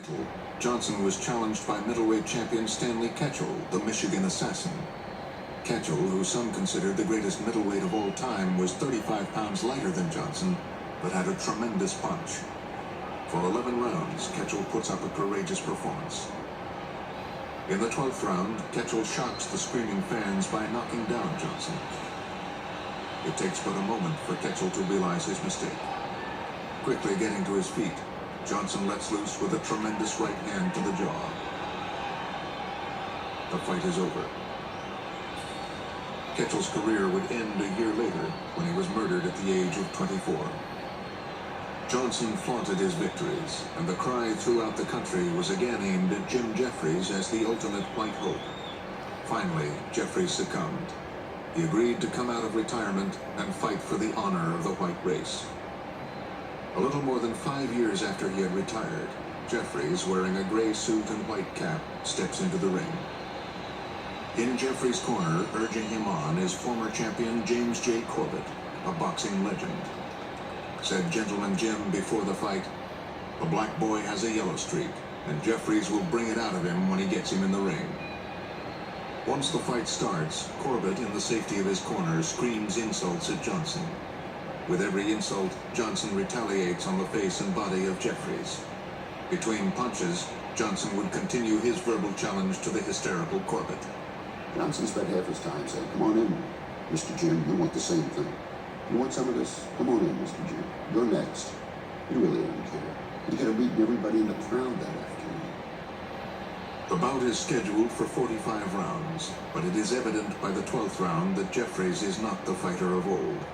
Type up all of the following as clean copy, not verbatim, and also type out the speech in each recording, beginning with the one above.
title, Johnson was challenged by middleweight champion Stanley Ketchel, the Michigan Assassin. Ketchel, who some considered the greatest middleweight of all time, was 35 pounds lighter than Johnson, but had a tremendous punch. For 11 rounds, Ketchel puts up a courageous performance. In the 12th round, Ketchel shocks the screaming fans by knocking down Johnson. It takes but a moment for Ketchel to realize his mistake. Quickly getting to his feet, Johnson lets loose with a tremendous right hand to the jaw. The fight is over. Ketchel's career would end a year later when he was murdered at the age of 24. Johnson flaunted his victories, and the cry throughout the country was again aimed at Jim Jeffries as the ultimate white hope. Finally, Jeffries succumbed. He agreed to come out of retirement and fight for the honor of the white race. A little more than 5 years after he had retired, Jeffries, wearing a gray suit and white cap, steps into the ring. In Jeffries' corner, urging him on, is former champion James J. Corbett, a boxing legend. Said Gentleman Jim before the fight, "The black boy has a yellow streak, and Jeffries will bring it out of him when he gets him in the ring." Once the fight starts, Corbett, in the safety of his corner, screams insults at Johnson. With every insult, Johnson retaliates on the face and body of Jeffries. Between punches, Johnson would continue his verbal challenge to the hysterical Corbett. Johnson spent half his time saying, "Come on in, Mr. Jim, you want the same thing. You want some of this? Come on in, Mr. Jim. You're next." He really didn't care. He could have beaten everybody in the crowd that afternoon. The bout is scheduled for 45 rounds, but it is evident by the 12th round that Jeffries is not the fighter of old.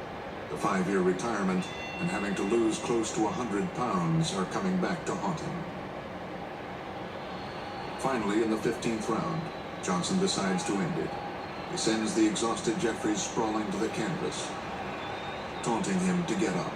The 5-year retirement and having to lose close to 100 pounds are coming back to haunt him. Finally, in the 15th round, Johnson decides to end it. He sends the exhausted Jeffries sprawling to the canvas, taunting him to get up.